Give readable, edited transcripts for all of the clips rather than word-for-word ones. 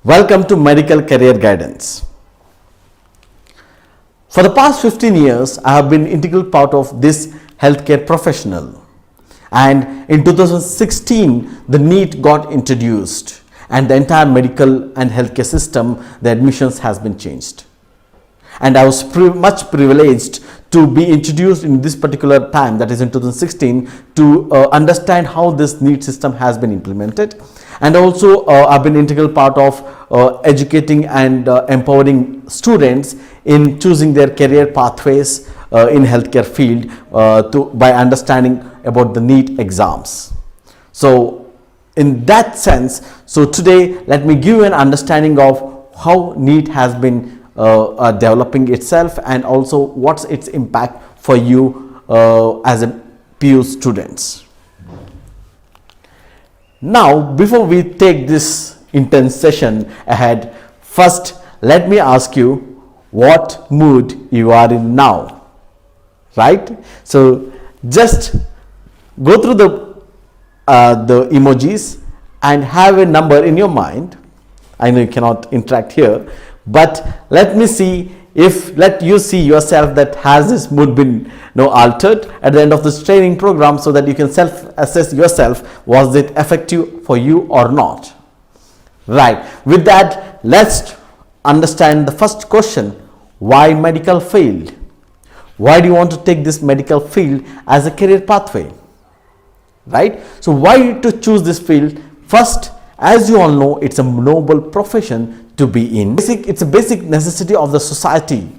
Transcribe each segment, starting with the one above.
Welcome to Medical Career Guidance. For the past 15 years, I have been integral part of this healthcare professional. And in 2016, the NEET got introduced and the entire medical and healthcare system, the admissions has been changed. And I was much privileged to be introduced in this particular time, that is in 2016, to understand how this NEET system has been implemented. And also I've been integral part of educating and empowering students in choosing their career pathways in healthcare field by understanding about the NEET exams. So in that sense, so today let me give you an understanding of how NEET has been developing itself and also what's its impact for you as a PU students. Now, before we take this intense session ahead, first let me ask you what mood you are in now, right? So just go through the emojis and have a number in your mind. I know you cannot interact here, but let me see if let you see yourself that has this mood been altered at the end of this training program, so that you can self-assess yourself, was it effective for you or not. Right, with that, let's understand the first question: why medical field? Why do you want to take this medical field as a career pathway? Right, so why to choose this field? First, as you all know, it's a noble profession to be in. It's a basic necessity of the society.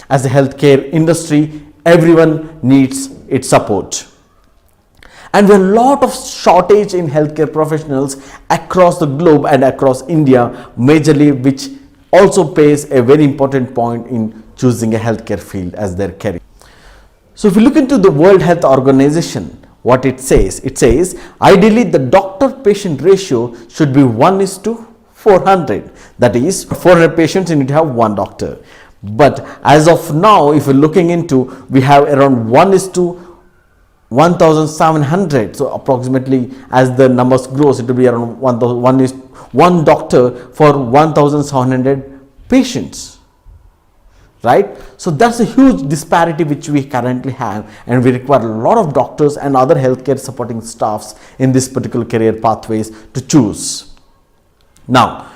As a healthcare industry, everyone needs its support. And there are a lot of shortage in healthcare professionals across the globe and across India majorly, which also plays a very important point in choosing a healthcare field as their career. So if you look into the World Health Organization, what it says ideally the doctor-patient ratio should be 1:400. That is, 400 patients you need to have one doctor. But as of now, if you're looking into, we have around 1:1700. So approximately, as the numbers grows, it will be around 1 doctor for 1700 patients. Right? So that's a huge disparity which we currently have, and we require a lot of doctors and other healthcare supporting staffs in this particular career pathways to choose. Now,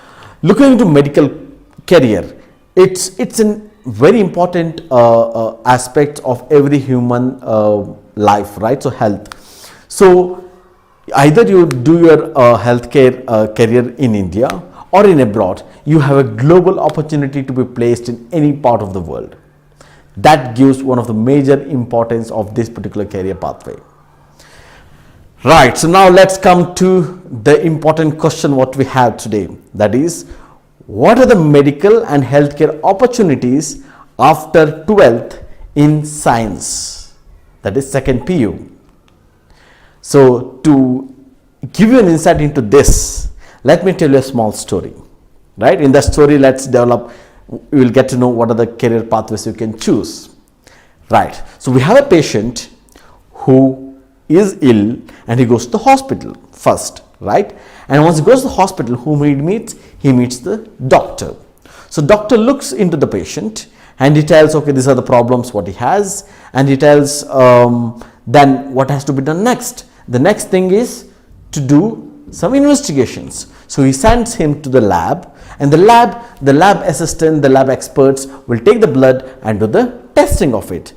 looking into medical career, it's a very important aspect of every human life, right? So health. So either you do your healthcare career in India or in abroad, you have a global opportunity to be placed in any part of the world. That gives one of the major importance of this particular career pathway. Right, so now let's come to the important question what we have today. That is, what are the medical and healthcare opportunities after 12th in science? That is second PU. So to give you an insight into this, let me tell you a small story. Right, in that story, let's develop, we will get to know what are the career pathways you can choose. Right, so we have a patient who is ill and he goes to the hospital first, right? And once he goes to the hospital, whom he meets? He meets the doctor. So doctor looks into the patient and he tells, okay, these are the problems what he has, and he tells then what has to be done next. The next thing is to do some investigations. So he sends him to the lab, and the lab assistant, the lab experts will take the blood and do the testing of it.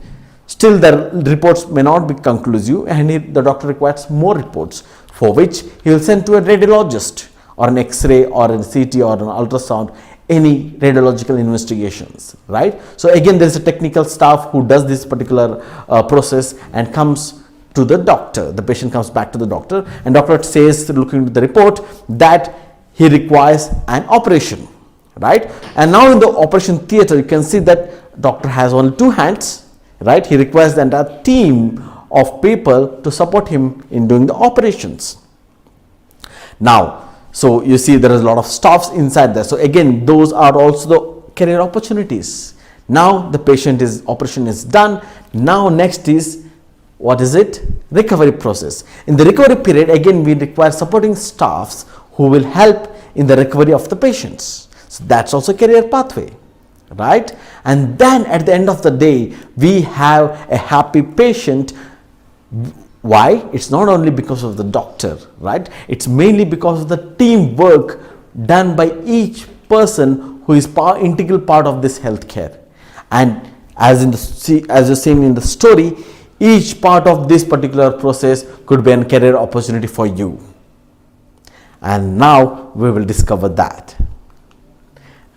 Still, the reports may not be conclusive, and the doctor requires more reports, for which he will send to a radiologist or an X-ray or a CT or an ultrasound, any radiological investigations, right? So again, there is a technical staff who does this particular process and comes to the doctor. The patient comes back to the doctor, and doctor says, looking at the report, that he requires an operation, right? And now in the operation theater, you can see that doctor has only 2 hands, right? He requires the entire team of people to support him in doing the operations. Now, so you see there is a lot of staffs inside there. So again, those are also the career opportunities. Now the operation is done. Now next is, what is it? Recovery process. In the recovery period, again we require supporting staffs who will help in the recovery of the patients. So that's also career pathway, right? And then at the end of the day, we have a happy patient. Why? It's not only because of the doctor, right? It's mainly because of the teamwork done by each person who is integral part of this healthcare. And as you're seeing in the story, each part of this particular process could be a career opportunity for you. And now we will discover that,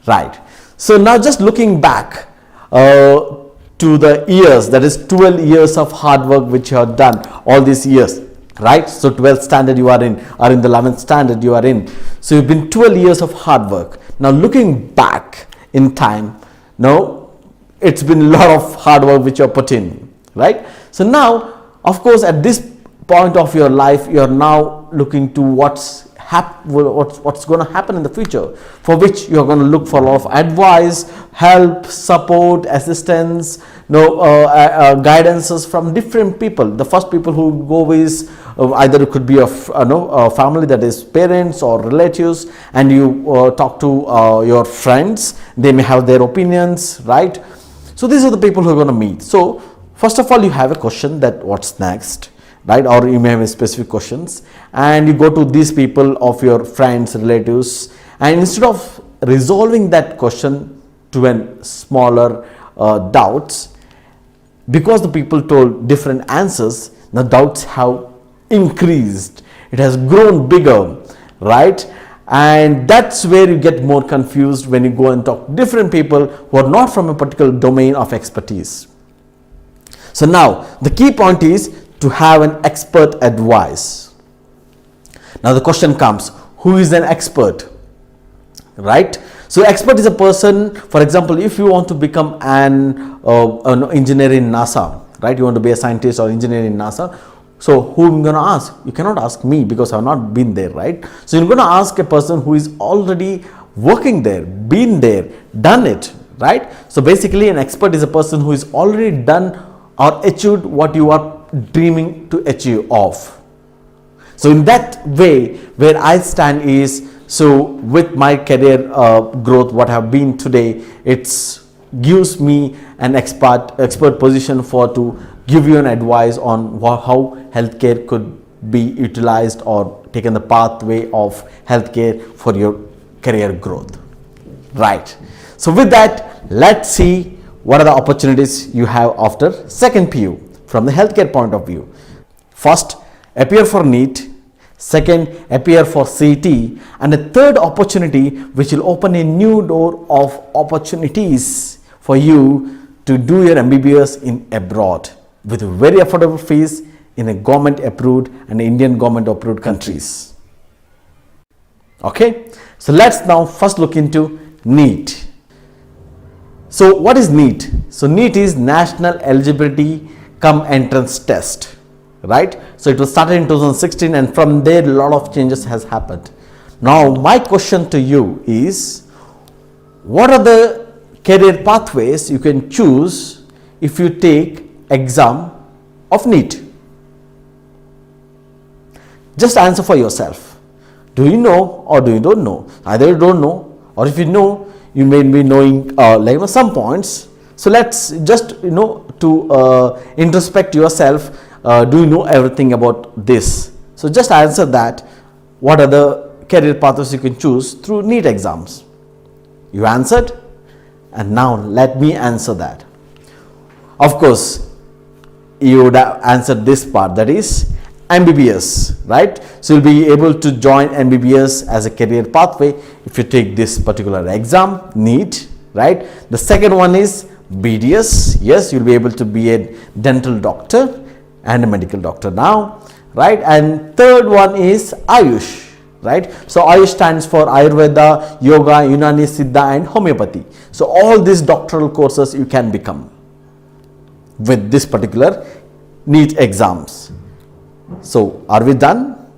right? So now just looking back to the years, that is 12 years of hard work which you have done all these years, right? So 12th standard you are in, or in the 11th standard you are in. So you've been 12 years of hard work. Now looking back in time, now it's been a lot of hard work which you have put in, right? So now, of course, at this point of your life, you are now looking to what's going to happen in the future, for which you are going to look for a lot of advice, help, support, assistance, guidances from different people. The first people who go is either it could be a family, that is parents or relatives, and you talk to your friends. They may have their opinions, right? So these are the people who are going to meet. So first of all, you have a question that what's next, right? Or you may have specific questions, and you go to these people of your friends, relatives, and instead of resolving that question to a smaller doubts, because the people told different answers, the doubts have increased. It has grown bigger, right? And that's where you get more confused when you go and talk to different people who are not from a particular domain of expertise. So now the key point is to have an expert advice. Now the question comes, who is an expert, right? So expert is a person, for example, if you want to become an engineer in NASA, right? You want to be a scientist or engineer in NASA. So who am I going to ask? You cannot ask me because I have not been there, right? So you're going to ask a person who is already working there, been there, done it, right? So basically an expert is a person who is already done or achieved what you are dreaming to achieve of. So in that way, where I stand is, so with my career growth, what I have been today, it gives me an expert position to give you an advice on how healthcare could be utilized or taken the pathway of healthcare for your career growth, right? So with that, let's see what are the opportunities you have after second PU from the healthcare point of view. First, appear for NEET. Second, appear for CET. And a third opportunity which will open a new door of opportunities for you to do your MBBS in abroad with very affordable fees in a government approved and Indian government approved countries. Okay, so let's now first look into NEET. So what is NEET? So NEET is National Eligibility Cum Entrance Test, right? So it was started in 2016, and from there a lot of changes has happened. Now my question to you is, what are the career pathways you can choose if you take exam of NEET? Just answer for yourself. Do you know or do you don't know? Either you don't know, or if you know, you may be knowing some points. So let's just to introspect yourself. Do you know everything about this? So just answer that. What are the career pathways you can choose through NEET exams? You answered, and now let me answer that. Of course, you would have answered this part, that is MBBS, right? So you'll be able to join MBBS as a career pathway if you take this particular exam, NEET, right? The second one is BDS. Yes, you'll be able to be a dental doctor and a medical doctor now, right? And third one is Ayush, right? So Ayush stands for Ayurveda, Yoga, Unani, Siddha and Homeopathy. So all these doctoral courses you can become with this particular NEET exams. So are we done?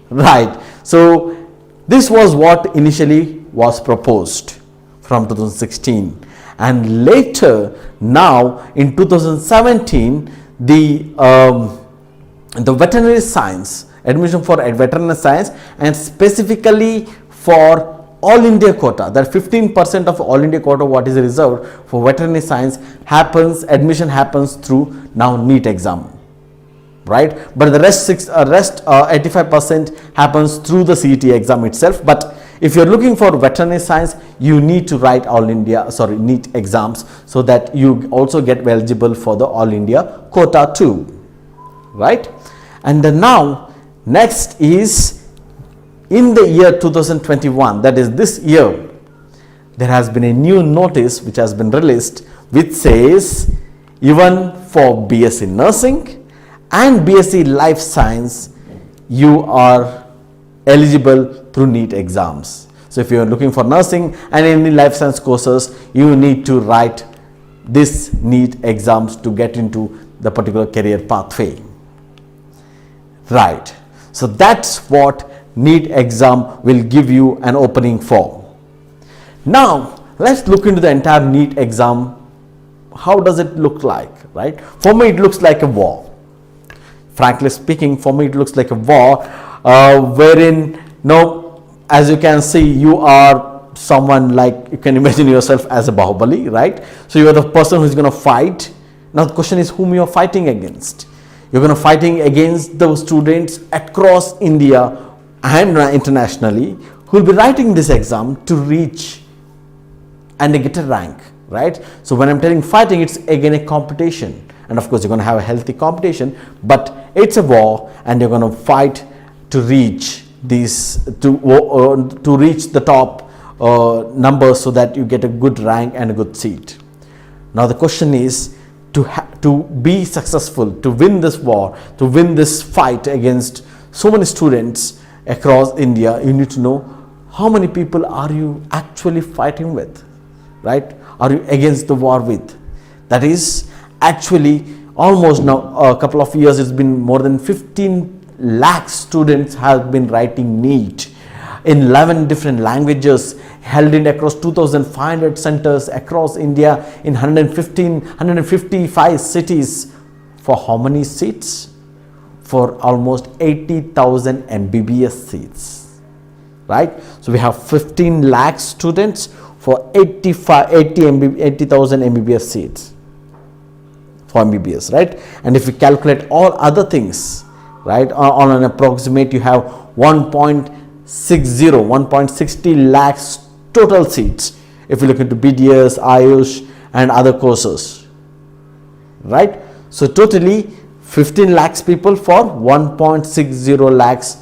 Right. So this was what initially was proposed from 2016, and later now in 2017 the veterinary science, admission for veterinary science, and specifically for all India quota, that 15% of all India quota what is reserved for veterinary science happens, admission happens through now NEET exam, right? But the rest 85% happens through the CET exam itself. But if you're looking for veterinary science, you need to write NEET exams, so that you also get eligible for the all India quota too, right? And then now next is, in the year 2021, that is this year, there has been a new notice which has been released, which says even for BSc Nursing and BSc Life Science, you are eligible through NEET exams. So if you are looking for nursing and any life science courses, you need to write this NEET exams to get into the particular career pathway, right? So that's what NEET exam will give you an opening for. Now let's look into the entire NEET exam. How does it look like, right? For me it looks like a war. Frankly speaking, for me it looks like a war, wherein as you can see, you are someone like, you can imagine yourself as a Bahubali, right? So you are the person who is going to fight. Now the question is whom you are fighting against. You're going to fighting against those students across India and internationally who will be writing this exam to reach and get a rank, right? So when I'm telling fighting, it's again a competition, and of course you're going to have a healthy competition, but it's a war, and you're going to fight to reach these to reach the top numbers, so that you get a good rank and a good seat. Now the question is, to be successful, to win this war, to win this fight against so many students across India, you need to know how many people are you actually fighting with, right? Are you against the war with? That is actually almost now a couple of years, it's been more than 15 lakh students have been writing NEET in 11 different languages, held in across 2,500 centers across India in 155 cities. For how many seats? For almost 80,000 MBBS seats, right? So we have 15 lakh students for 80,000 MBBS seats for MBBS, right? And if we calculate all other things, right, on an approximate, you have 1.60 lakhs total seats if you look into BDS, Ayush and other courses, right? So totally 15 lakhs people for 1.60 lakhs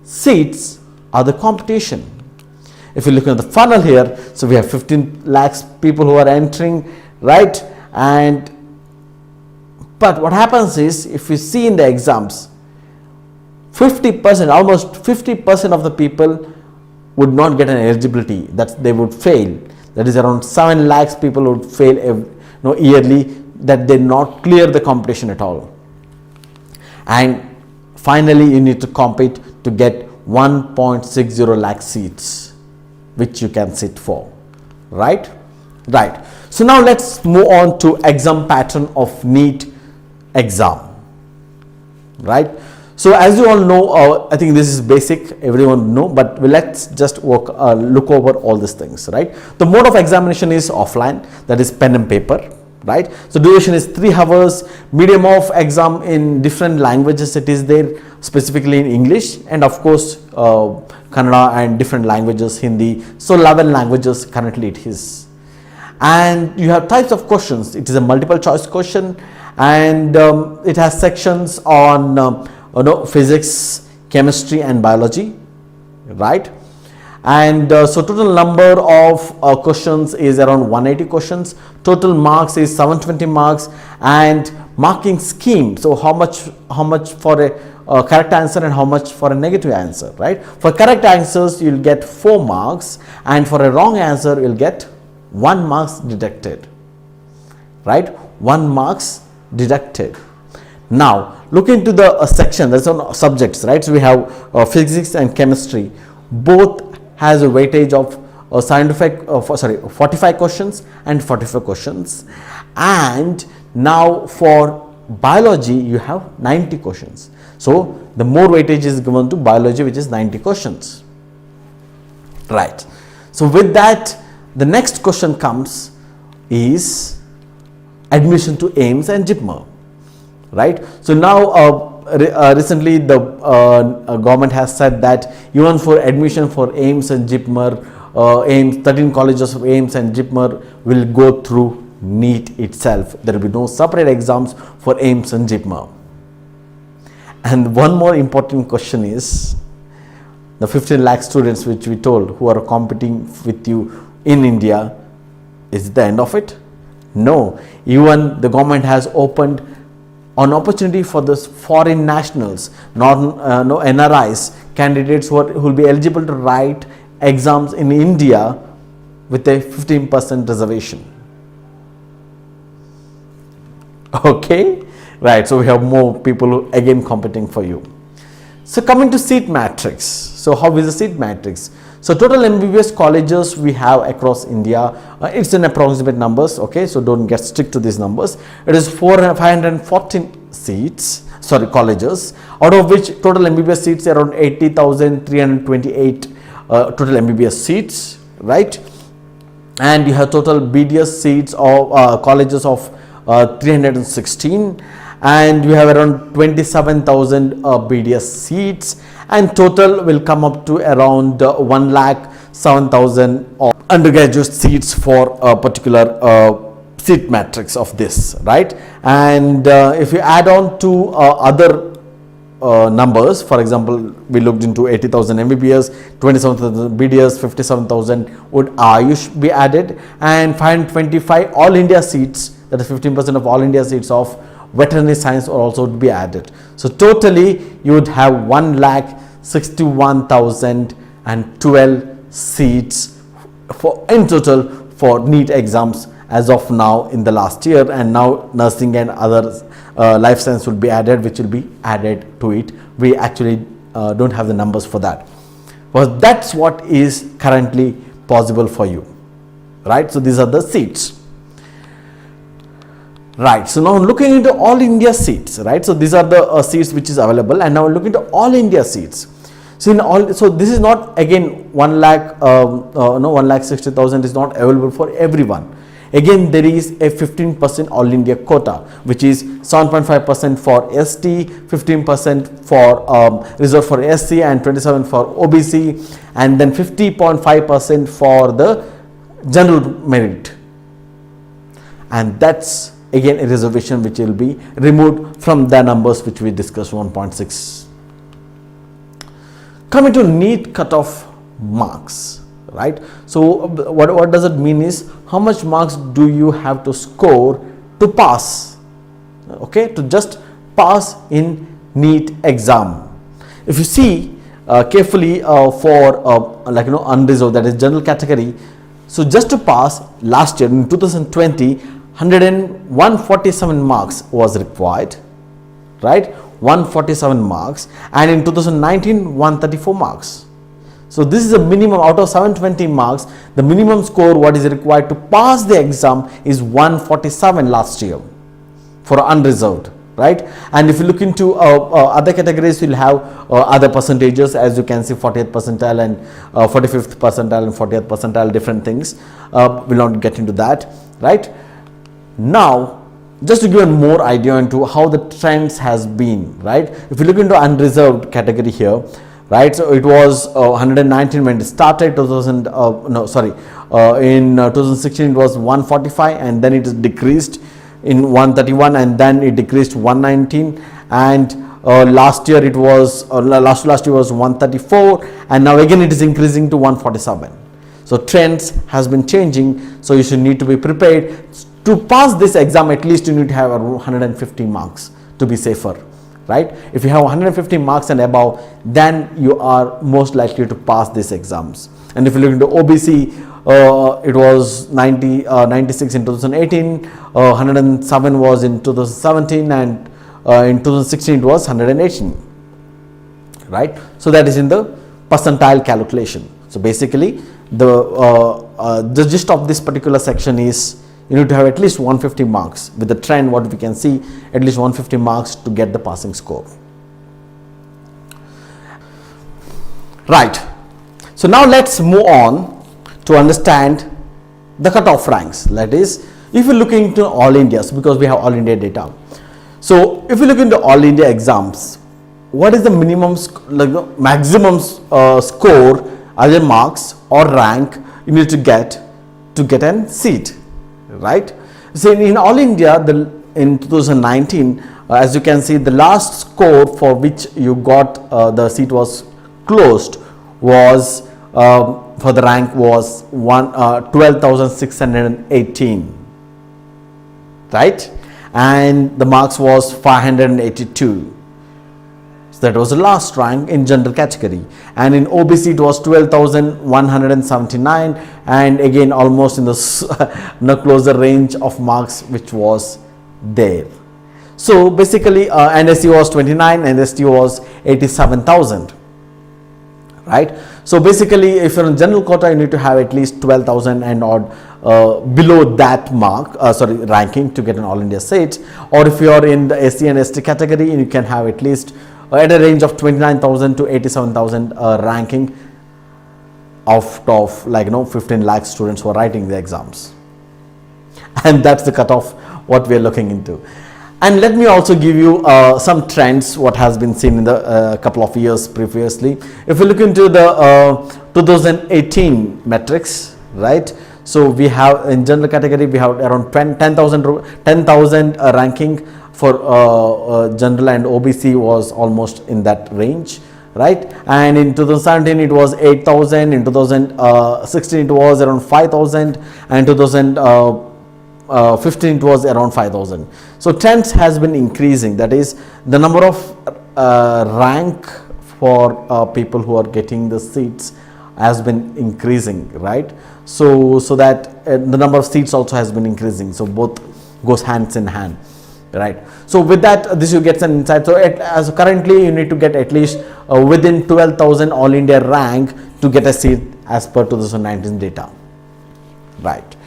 seats are the competition. If you look at the funnel here, so we have 15 lakhs people who are entering, right? But what happens is, if you see in the exams, 50%, almost 50% of the people would not get an eligibility, that they would fail. That is around 7 lakhs people would fail yearly, that they not clear the competition at all. And finally you need to compete to get 1.60 lakh seats which you can sit for, right? So now let's move on to exam pattern of NEET exam, right? So as you all know, I think this is basic, everyone know, but let's just look over all these things, right? The mode of examination is offline, that is pen and paper, right? So duration is 3 hours, medium of exam in different languages it is there, specifically in English, and of course Kannada and different languages, Hindi, so 11 languages currently it is. And you have types of questions. It is a multiple choice question, and it has sections on physics, chemistry and biology, right? And so total number of questions is around 180 questions. Total marks is 720 marks, and marking scheme, so how much for a correct answer and how much for a negative answer, right? For correct answers you'll get 4 marks, and for a wrong answer you'll get 1 marks deducted, right? 1 marks deducted. Now look into the section that's on subjects, right? So we have physics and chemistry, both has a weightage of 45 questions and 45 questions. And now for biology you have 90 questions. So the more weightage is given to biology, which is 90 questions. Right. So with that, the next question comes is admission to AIIMS and JIPMER. Right. So now recently the government has said that even for admission for AIIMS and JIPMER, AIIMS, 13 colleges of AIIMS and JIPMER will go through NEET itself. There will be no separate exams for AIIMS and JIPMER. And one more important question is, the 15 lakh students which we told who are competing with you in India, is it the end of it? No. Even the government has opened an opportunity for the foreign nationals, no NRIs, candidates who will be eligible to write exams in India with a 15% reservation. Okay, right. So we have more people again competing for you. So coming to seat matrix. So how is the seat matrix? So total MBBS colleges we have across India, it's an approximate numbers, okay, so don't get strict to these numbers. It is 514 seats, sorry, colleges, out of which total MBBS seats are around 80,328 total MBBS seats, right? And you have total BDS seats of colleges of 316, and you have around 27,000 BDS seats, and total will come up to around 1,07,000 undergraduate seats for a particular seat matrix of this, right? And if you add on to other numbers, for example, we looked into 80,000 MBBS, 27,000 BDS, 57,000 would Ayush be added, and 525 all India seats, that is 15% of all India seats of veterinary science also would be added. So totally you would have 1,61,012 seats for in total for NEET exams as of now in the last year, and now nursing and other life science will be added, which will be added to it. We actually don't have the numbers for that, but that's what is currently possible for you, right? So these are the seats. Right, so now looking into all India seats, right? So these are the seats which is available, and now looking into all India seats. So in all, so this is not again 1,60,000 is not available for everyone. Again, there is a 15% all India quota, which is 7.5% for ST, 15% for reserved for SC, and 27% for OBC, and then 50.5% for the general merit, and that's again a reservation which will be removed from the numbers which we discussed, 1.6. Coming to NEET cutoff marks, right? So what does it mean is how much marks do you have to score to pass, okay, to just pass in NEET exam. If you see carefully for unreserved, that is general category, so just to pass last year in 2020, 147 marks was required, right? 147 marks, and in 2019 134 marks. So this is a minimum out of 720 marks. The minimum score what is required to pass the exam is 147 last year for unreserved, right? And if you look into other categories, you'll have other percentages, as you can see, 40th percentile and 45th percentile and 40th percentile, different things. We'll not get into that, right? Now, just to give a more idea into how the trends has been, right? If you look into unreserved category here, right? So it was 119 when it started. In 2016 it was 145, and then it is decreased in 131, and then it decreased to 119, and last year it was last year was 134, and now again it is increasing to 147. So trends has been changing. So you should need to be prepared. To pass this exam, at least you need to have 150 marks to be safer, right? If you have 150 marks and above, then you are most likely to pass these exams. And if you look into OBC, it was 96 in 2018, 107 was in 2017, and in 2016 it was 118, right? So that is in the percentile calculation. So basically the gist of this particular section is you need to have at least 150 marks. With the trend what we can see, at least 150 marks to get the passing score, right? So now let's move on to understand the cutoff ranks. That is, if you look into all India's, because we have all India data. So if you look into all India exams, what is the minimum, maximum score, either marks or rank you need to get a seat, right? So in all India, in 2019, as you can see, the last score for which you got the seat was closed was for the rank was 12,618, right? And the marks was 582. So that was the last rank in general category, and in OBC it was 12,179, and again almost in the closer range of marks which was there. So basically and SC was 29 and ST was 87,000, right? So basically if you're in general quota, you need to have at least 12,000 and odd below that mark, ranking to get an all India seat. Or if you are in the SC and ST category, you can have at least at a range of 29,000 to 87,000 ranking out of 15 lakh students who are writing the exams. And that's the cutoff what we are looking into. And let me also give you some trends what has been seen in the couple of years previously. If you look into the 2018 metrics, right? So we have in general category we have around 10,000 ranking for general, and OBC was almost in that range, right? And in 2017 it was 8,000, in 2016 it was around 5,000, and 2015 it was around 5,000. So trends has been increasing, that is the number of rank for people who are getting the seats has been increasing, right? So that the number of seats also has been increasing, so both goes hands in hand, right? So with that, this you get an insight. So as currently you need to get at least within 12,000 all India rank to get a seat as per 2019 data, right?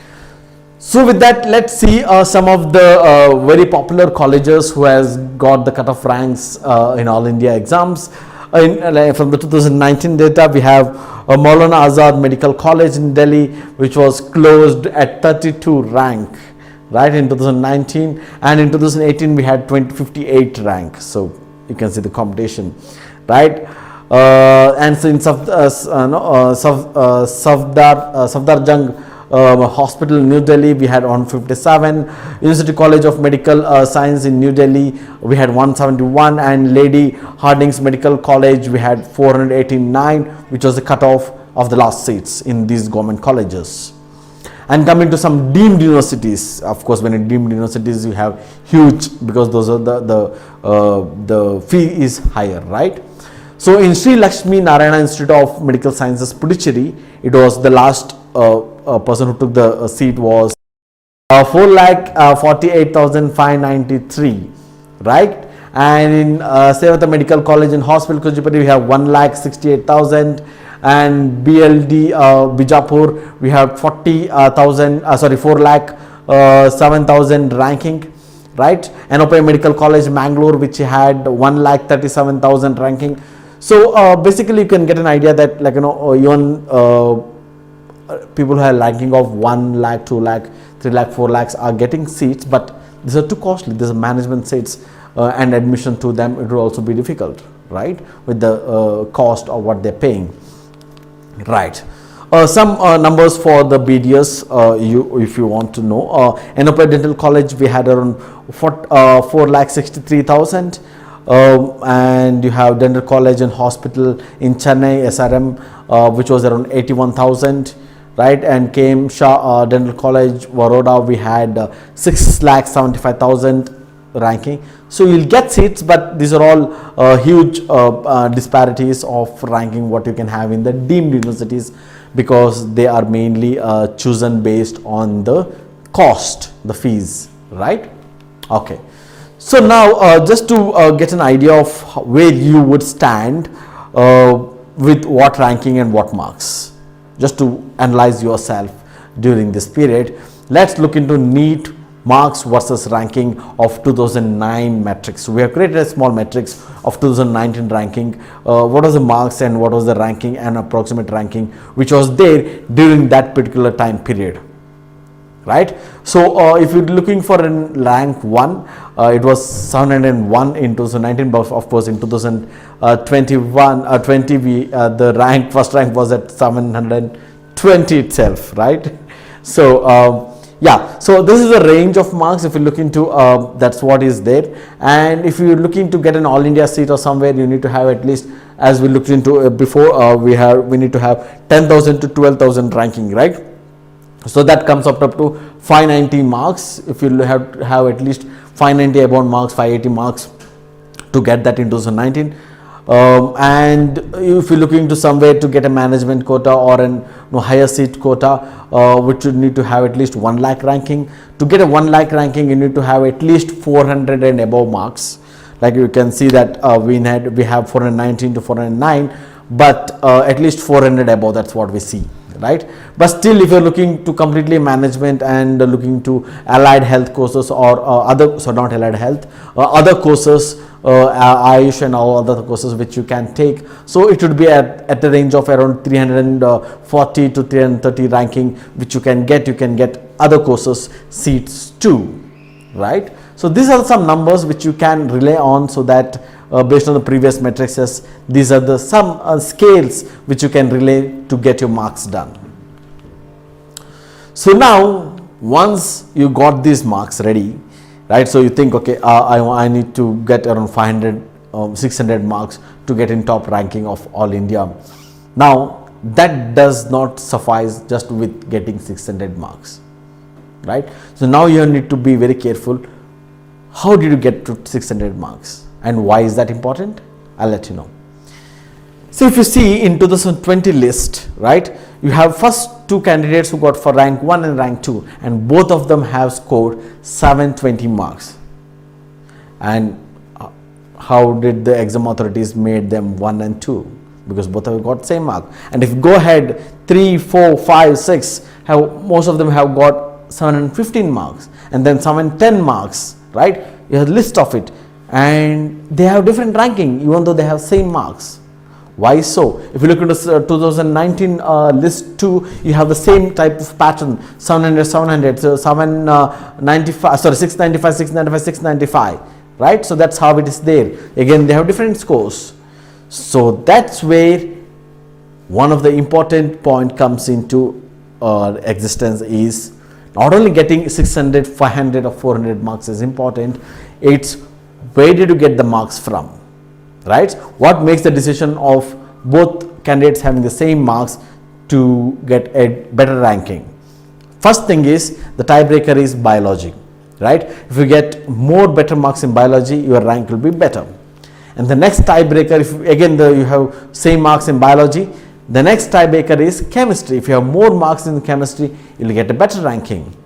So with that, let's see some of the very popular colleges who has got the cutoff ranks in all India exams. From the 2019 data, we have Maulana Azad Medical College in Delhi, which was closed at 32 rank, right, in 2019, and in 2018 we had 58 rank. So you can see the competition, right? And so in Safdarjung Hospital in New Delhi, we had 157. University College of Medical Science in New Delhi, we had 171, and Lady Hardinge Medical College, we had 489, which was the cutoff of the last seats in these government colleges. And coming to some deemed universities, of course, when in deemed universities you have huge, because those are the fee is higher, right? So in Sri Lakshmi Narayana Institute of Medical Sciences, Puducherry, it was the last person who took the seat was 4,48,593, right? And in Sevata Medical College and Hospital, Kujipati, we have 1,68,000, and BLD Bijapur, we have 4,07,000 ranking, right? And Open Medical College Mangalore, which had 1,37,000 ranking. So basically you can get an idea that even people who have ranking of 1 lakh, 2 lakh, 3 lakh, 4 lakhs are getting seats, but these are too costly. These are management seats and admission to them, it will also be difficult, right, with the cost of what they're paying, right? Some numbers for the BDS, if you want to know. Enopay Dental College, we had around 4,63,000. And you have Dental College and Hospital in Chennai, SRM, which was around 81,000, right? And KM Shah Dental College, Baroda, we had 6,75,000 ranking. So you'll get seats, but these are all huge disparities of ranking what you can have in the deemed universities, because they are mainly chosen based on the cost, the fees, right? Okay. So now just to get an idea of where you would stand with what ranking and what marks, just to analyze yourself during this period, let's look into NEET marks versus ranking of 2009 matrix. So we have created a small matrix of 2019 ranking, what was the marks and what was the ranking and approximate ranking which was there during that particular time period, right? So if you're looking for a rank 1, it was 701 in 2019, but of course in 2021 20 the first rank was at 720 itself, right? So yeah, so this is the range of marks. If you look into that's what is there, and if you're looking to get an all India seat or somewhere, you need to have at least, as we looked into before, we need to have 10,000 to 12,000 ranking, right? So that comes up to 590 marks. If you have at least 590 above marks, 580 marks to get that in 2019. And if you're looking to somewhere to get a management quota or an higher seat quota, which you need to have at least 1 lakh ranking. To get a 1 lakh ranking, you need to have at least 400 and above marks. Like you can see that we have 419 to 409, but at least 400 above, that's what we see, right? But still, if you're looking to completely management and looking to allied health courses or other, so not allied health, other courses, Ayush and all other courses which you can take, so it would be at the range of around 340 to 330 ranking, which you can get other courses seats too, right? So these are some numbers which you can rely on, so that based on the previous matrices, these are the some scales which you can relay to get your marks done. So now once you got these marks ready, right, so you think, okay, I need to get around 500 600 marks to get in top ranking of all India. Now that does not suffice just with getting 600 marks, right? So now you need to be very careful. How did you get to 600 marks? And why is that important? I'll let you know. So if you see in 2020 list, right, you have first 2 candidates who got for rank 1 and rank 2, and both of them have scored 720 marks. And how did the exam authorities made them 1 and 2? Because both have got same mark. And if you go ahead 3, 4, 5, 6, most of them have got 715 marks, and then 710 marks, right? You have a list of it, and they have different ranking even though they have same marks. Why so? If you look into 2019 list 2, you have the same type of pattern, 700, 700, so 795, sorry, 695, 695, 695, right? So that's how it is there. Again, they have different scores. So that's where one of the important point comes into existence is not only getting 600, 500 or 400 marks is important, it's where did you get the marks from, right? What makes the decision of both candidates having the same marks to get a better ranking? First thing is the tiebreaker is biology, right? If you get more better marks in biology, your rank will be better. And the next tiebreaker, if again you have same marks in biology, the next tiebreaker is chemistry. If you have more marks in chemistry, you will get a better ranking.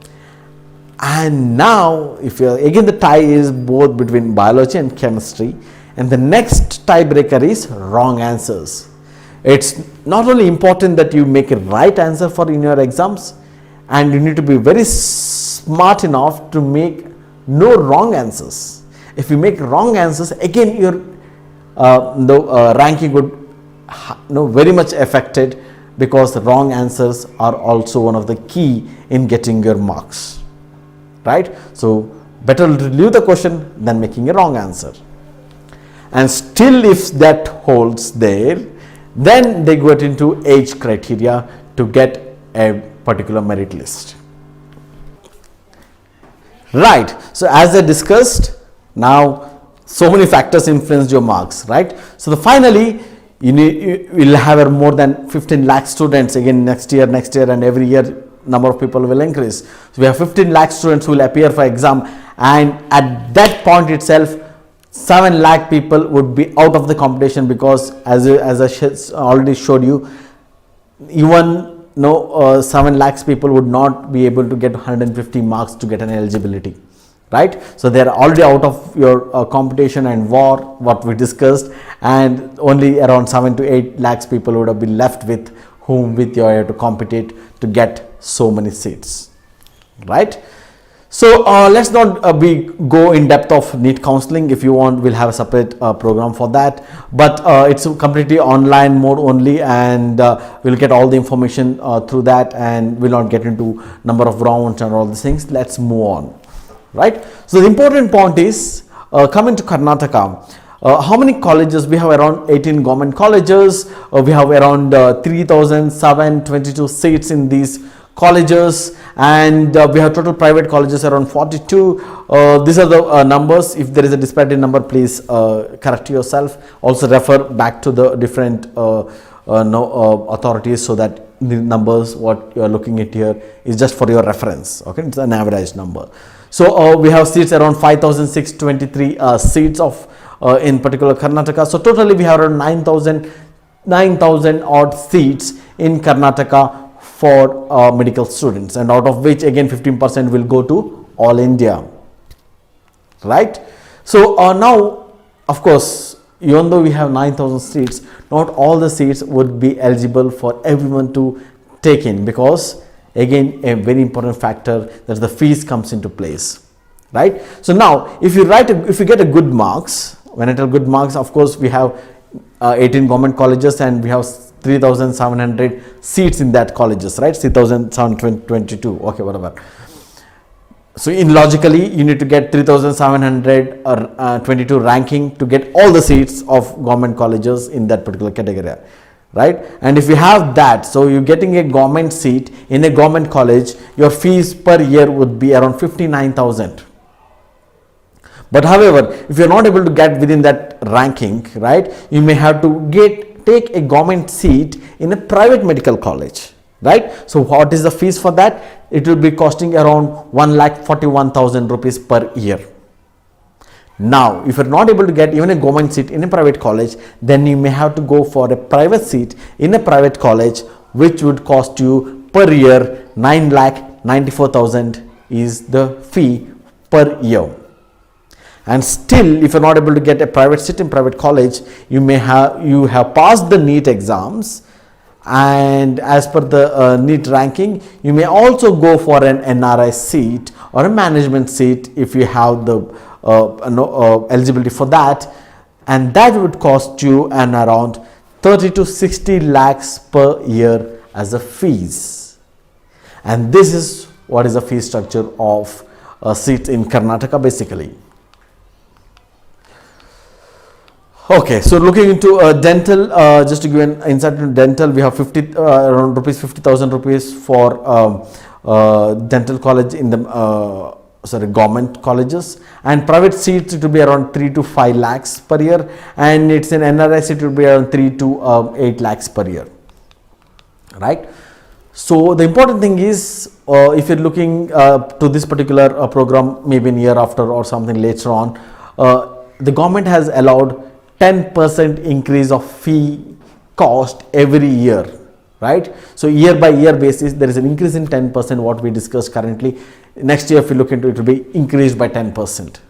And now if you again the tie is both between biology and chemistry, and the next tiebreaker is wrong answers. It's not only important that you make a right answer for in your exams, and you need to be very smart enough to make no wrong answers. If you make wrong answers, again your ranking would very much affected, because wrong answers are also one of the key in getting your marks, right? So better to leave the question than making a wrong answer. And still if that holds there, then they get into age criteria to get a particular merit list, right? So as I discussed, now so many factors influence your marks, right? So finally you will have more than 15 lakh students again next year, and every year number of people will increase. So we have 15 lakh students who will appear for exam, and at that point itself 7 lakh people would be out of the competition, because as I already showed you, even 7 lakhs people would not be able to get 150 marks to get an eligibility, right? So they are already out of your competition and war, what we discussed, and only around 7 to 8 lakhs people would have been left with whom with you have to compete to get so many seats, right? So let's not go in depth of NEET counseling. If you want, we'll have a separate program for that. But it's completely online mode only, and we'll get all the information through that, and we'll not get into number of rounds and all these things. Let's move on, right? So the important point is coming to Karnataka. How many colleges? We have around 18 government colleges. We have around 3,722 seats in these colleges, and we have total private colleges around 42. These are the numbers. If there is a disparity number, please correct yourself. Also refer back to the different authorities, so that the numbers what you are looking at here is just for your reference. Okay, it's an average number. So we have seats around 5,623 seats of in particular Karnataka. So totally we have around 9,000 odd seats in Karnataka for medical students, and out of which again 15% will go to all India, right? So now, of course, even though we have 9,000 seats, not all the seats would be eligible for everyone to take in, because again a very important factor, that the fees comes into place, right? So now if you get a good marks, when I tell good marks, of course we have 18 government colleges, and we have 3,700 seats in that colleges, right? 3,722, okay, whatever. So in logically, you need to get 3,722 ranking to get all the seats of government colleges in that particular category, right? And if you have that, so you're getting a government seat in a government college, your fees per year would be around 59,000. But however, if you're not able to get within that ranking, right, you may have to take a government seat in a private medical college, right? So what is the fees for that? It will be costing around 1,41,000 rupees per year. Now, if you're not able to get even a government seat in a private college, then you may have to go for a private seat in a private college, which would cost you per year 9,94,000 is the fee per year. And still, if you're not able to get a private seat in private college, you have passed the NEET exams, and as per the NEET ranking, you may also go for an NRI seat or a management seat if you have the eligibility for that, and that would cost you around 30 to 60 lakhs per year as a fees. And this is what is the fee structure of seats in Karnataka basically. Okay, so looking into dental, just to give an insight into dental, we have around 50,000 rupees for dental college in the government colleges, and private seats it will be around 3 to 5 lakhs per year, and it's an NRI seat it will be around 3 to 8 lakhs per year, right? So the important thing is, if you're looking to this particular program, maybe in year after or something later on, the government has allowed 10% increase of fee cost every year, right? So year by year basis, there is an increase in 10%, what we discussed currently. Next year, if you look into it, it will be increased by 10%.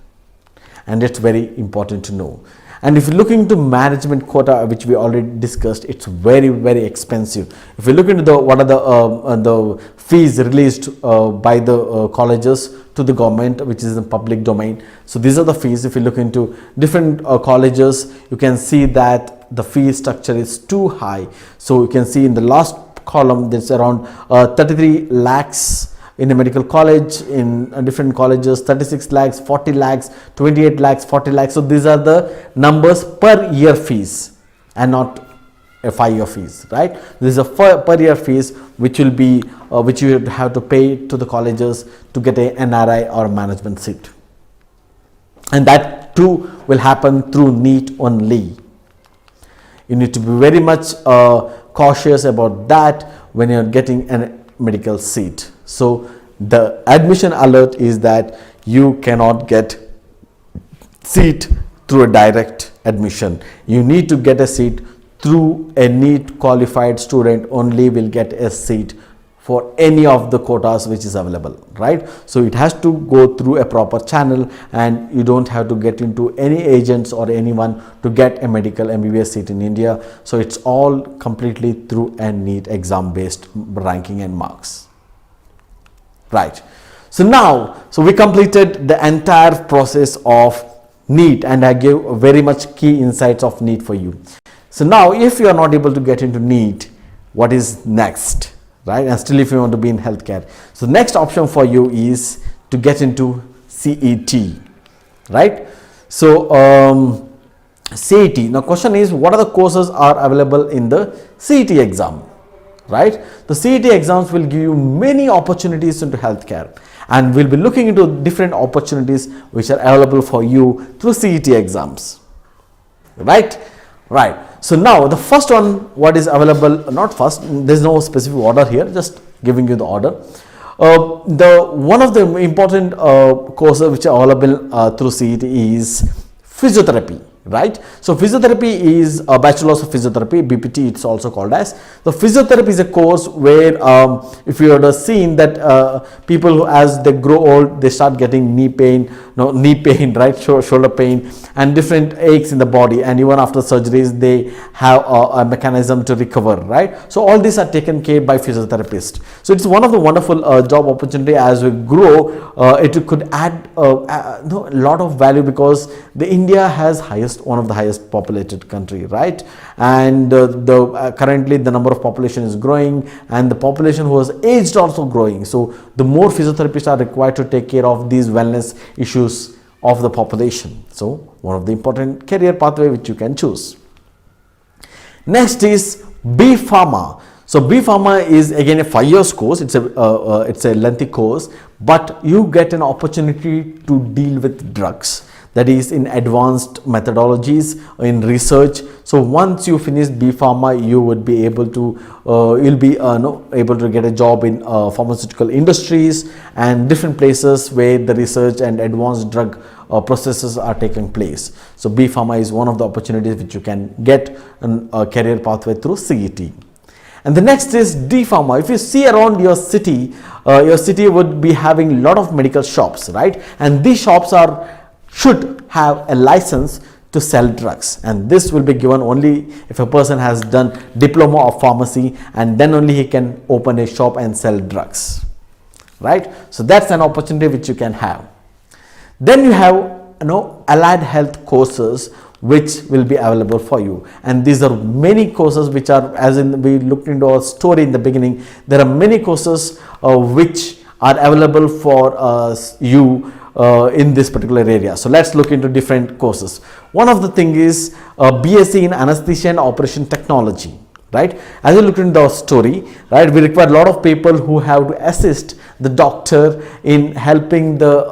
And it's very important to know. And if you look into management quota, which we already discussed, it's very, very expensive. If you look into what are the fees released by the colleges to the government, which is in public domain. So these are the fees. If you look into different colleges, you can see that the fee structure is too high. So you can see in the last column, there's around 33 lakhs in a medical college, in different colleges, 36 lakhs, 40 lakhs, 28 lakhs, 40 lakhs. So these are the numbers per year fees and not a 5-year fees, right? This is a per year fees which will be which you would have to pay to the colleges to get a NRI or management seat, and that too will happen through NEET only. You need to be very much cautious about that when you're getting a medical seat. So the admission alert is that you cannot get seat through a direct admission. You need to get a seat through a NEET qualified student only will get a seat for any of the quotas which is available, right? So it has to go through a proper channel, and you don't have to get into any agents or anyone to get a medical MBBS seat in India. So it's all completely through a NEET exam based ranking and marks, right? So now, so we completed the entire process of NEET, and I gave very much key insights of NEET for you. So now, if you are not able to get into NEET, what is next, right? And still, if you want to be in healthcare, so next option for you is to get into CET, right? So CET. Now, question is, what are the courses are available in the CET exam, right? The CET exams will give you many opportunities into healthcare, and we'll be looking into different opportunities which are available for you through CET exams, right? Right. So now the first one, what is available, not first, there's no specific order here, just giving you the order. The one of the important courses which are available through CET is physiotherapy, right? So physiotherapy is a bachelor's of physiotherapy, BPT it's also called as. The physiotherapy is a course where if you have seen that people who, as they grow old, they start getting knee pain, right, shoulder pain and different aches in the body, and even after surgeries they have a mechanism to recover, right? So all these are taken care by physiotherapists. So it's one of the wonderful job opportunity. As we grow, it could add a lot of value, because the India has one of the highest populated country, right? And currently the number of population is growing, and the population who is aged also growing. So the more physiotherapists are required to take care of these wellness issues of the population. So one of the important career pathway which you can choose. Next is B Pharma. So B Pharma is again a 5 years course. It's a lengthy course, but you get an opportunity to deal with drugs, that is in advanced methodologies in research. So once you finish B Pharma, you would be able to you'll be able to get a job in pharmaceutical industries and different places where the research and advanced drug processes are taking place. So B Pharma is one of the opportunities which you can get a career pathway through CET. And the next is D Pharma. If you see around your city would be having a lot of medical shops, right? And these shops should have a license to sell drugs, and this will be given only if a person has done diploma of pharmacy, and then only he can open a shop and sell drugs, right? So that's an opportunity which you can have. Then you have allied health courses which will be available for you, and these are many courses which are, as in we looked into our story in the beginning, there are many courses which are available for you in this particular area. So let's look into different courses. One of the thing is BSc in anesthesia and operation technology, right? As you look into the story, right, we require a lot of people who have to assist the doctor in helping the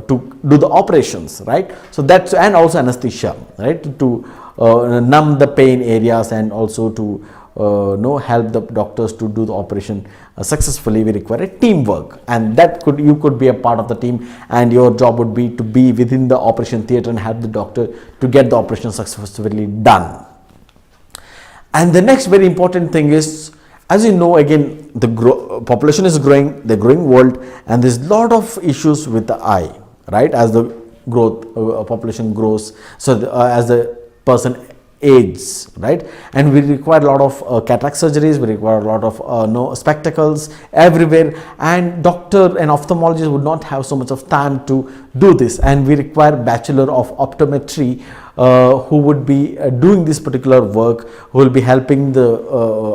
to do the operations, right? So that's, and also anesthesia, right, to numb the pain areas, and also to help the doctors to do the operation successfully. We require a teamwork, and that you could be a part of the team, and your job would be to be within the operation theater and help the doctor to get the operation successfully done. And the next very important thing is, as you know, again, the population is growing, the growing world, and there's a lot of issues with the eye, right? As the population grows, so as the person ages, right? And we require a lot of cataract surgeries, we require a lot of spectacles everywhere, and doctor and ophthalmologist would not have so much of time to do this, and we require bachelor of optometry who would be doing this particular work, who will be helping the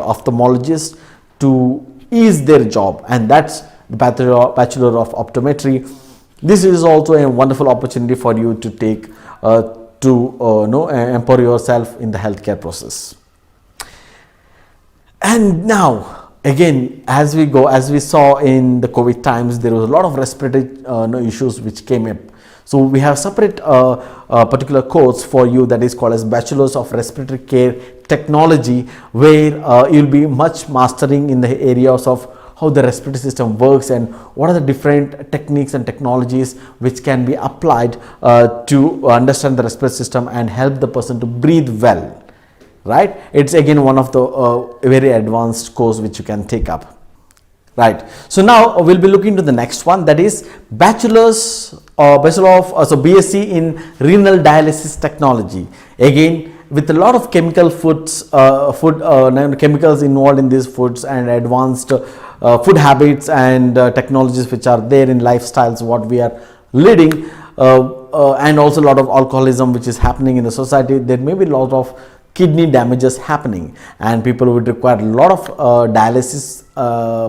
ophthalmologist to ease their job, and that's the bachelor of optometry. This is also a wonderful opportunity for you to take to empower yourself in the healthcare process. And now again, as we saw in the COVID times, there was a lot of respiratory issues which came up. So we have separate particular course for you that is called as Bachelors of Respiratory Care Technology, where you'll be much mastering in the areas of how the respiratory system works and what are the different techniques and technologies which can be applied to understand the respiratory system and help the person to breathe well, right? It's again one of the very advanced course which you can take up, right? So now we'll be looking to the next one, that is Bachelor of BSc in Renal Dialysis Technology. Again, with a lot of chemical chemicals involved in these foods and advanced food habits and technologies which are there in lifestyles what we are leading, and also a lot of alcoholism which is happening in the society, there may be a lot of kidney damages happening, and people would require a lot of dialysis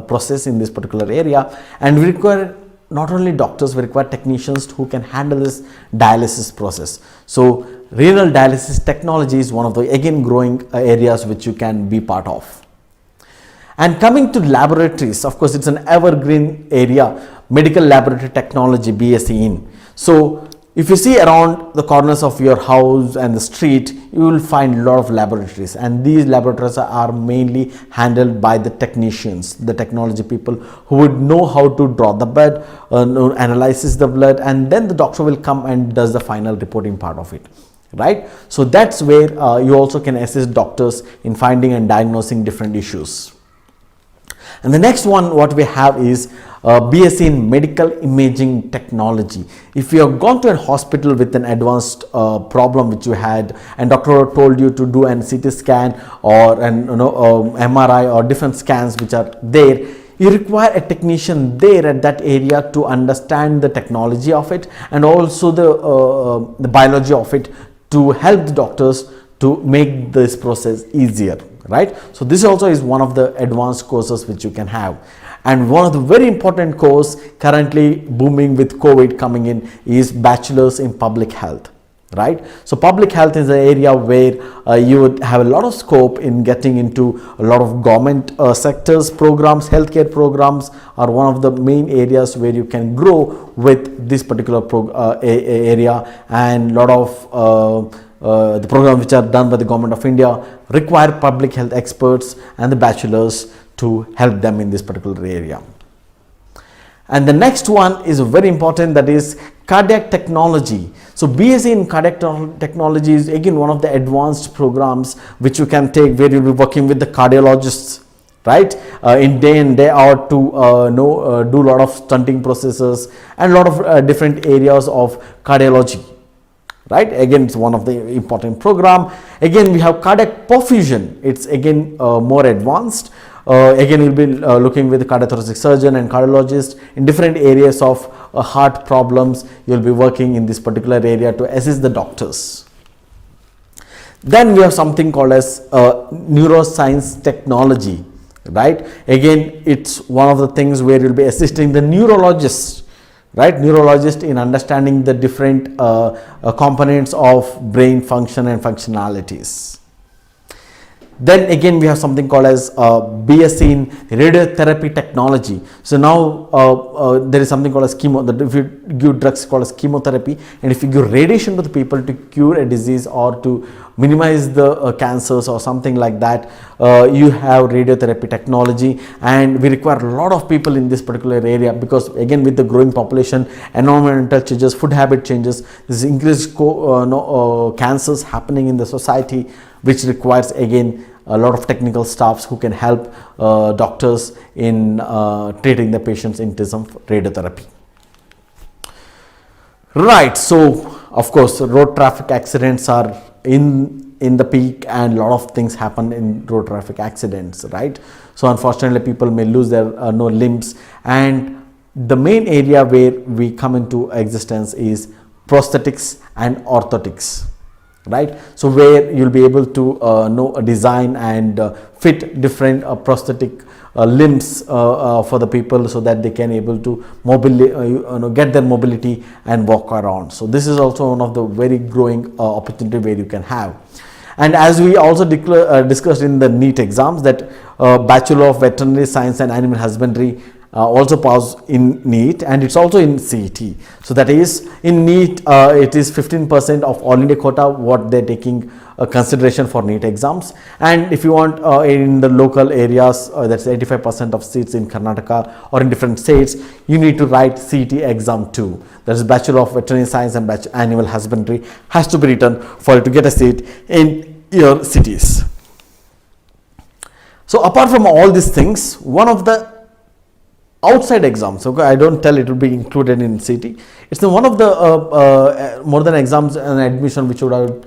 process in this particular area. And we require not only doctors, we require technicians who can handle this dialysis process. So renal dialysis technology is one of the again growing areas which you can be part of. And coming to laboratories, of course it's an evergreen area, medical laboratory technology, BSc in. So if you see around the corners of your house and the street, you will find a lot of laboratories, and these laboratories are mainly handled by the technicians, the technology people who would know how to draw the blood, analyze the blood, and then the doctor will come and does the final reporting part of it, right? So that's where you also can assist doctors in finding and diagnosing different issues. And the next one what we have is BSc in medical imaging technology. If you have gone to a hospital with an advanced problem which you had, and doctor told you to do an CT scan or an MRI or different scans which are there, you require a technician there at that area to understand the technology of it and also the biology of it, to help the doctors to make this process easier, right? So this also is one of the advanced courses which you can have. And one of the very important course currently booming with COVID coming in is bachelor's in public health, right? So public health is an area where you would have a lot of scope in getting into a lot of government sectors programs. Healthcare programs are one of the main areas where you can grow with this particular area, and a lot of the programs which are done by the government of India require public health experts and the bachelors to help them in this particular area. And the next one is very important, that is cardiac technology. So BSc in cardiac technology is again one of the advanced programs which you can take, where you'll be working with the cardiologists, right, in day in day out to do a lot of stunting processes and a lot of different areas of cardiology, right? Again, it's one of the important program. Again, we have cardiac perfusion. It's again more advanced. Again, you'll be looking with the cardiothoracic surgeon and cardiologist in different areas of heart problems. You'll be working in this particular area to assist the doctors. Then we have something called as neuroscience technology, right? Again, it's one of the things where you'll be assisting the neurologists, right? Neurologist in understanding the different components of brain function and functionalities. Then again, we have something called as BSc in radiotherapy technology. So now there is something called as chemo, that if you give drugs called as chemotherapy, and if you give radiation to the people to cure a disease or to minimize the cancers or something like that, you have radiotherapy technology. And we require a lot of people in this particular area, because again, with the growing population, environmental changes, food habit changes, this increased cancers happening in the society, which requires again a lot of technical staffs who can help doctors in treating the patients in terms of radiotherapy. Right, so of course road traffic accidents are in the peak, and a lot of things happen in road traffic accidents, right? So unfortunately people may lose their limbs, and the main area where we come into existence is prosthetics and orthotics, right? So where you'll be able to design and fit different prosthetic limbs for the people, so that they can able to get their mobility and walk around. So this is also one of the very growing opportunity where you can have. And as we also discussed in the NEET exams, that Bachelor of Veterinary Science and Animal Husbandry also pass in NEET, and it's also in CET. So that is in NEET, it is 15% of all India quota what they're taking consideration for NEET exams. And if you want in the local areas, that's 85% of seats in Karnataka or in different states, you need to write CET exam too. That is Bachelor of Veterinary Science and Animal Husbandry has to be written for you to get a seat in your cities. So apart from all these things, one of the outside exams, okay, I don't tell it will be included in CET. It's one of the more than exams and admission which would have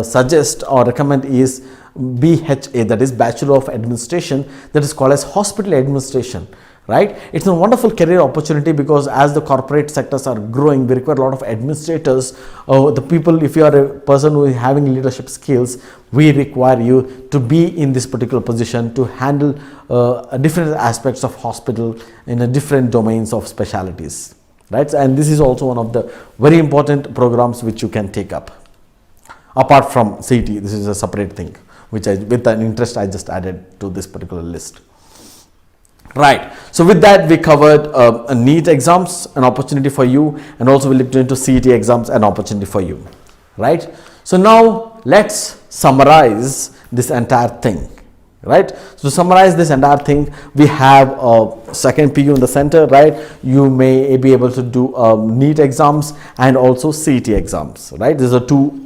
suggest or recommend is BHA, that is Bachelor of Administration, that is called as Hospital Administration. Right? It's a wonderful career opportunity because as the corporate sectors are growing, we require a lot of administrators. The people, if you are a person who is having leadership skills, we require you to be in this particular position to handle different aspects of hospital in a different domains of specialities. Right? And this is also one of the very important programs which you can take up. Apart from CET, this is a separate thing, which with an interest I just added to this particular list. Right. So with that, we covered a NEET exams, an opportunity for you, and also we looked into CET exams, an opportunity for you. Right. So now let's summarize this entire thing. Right. So to summarize this entire thing, we have a second PU in the center. Right. You may be able to do NEET exams and also CET exams. Right. These are two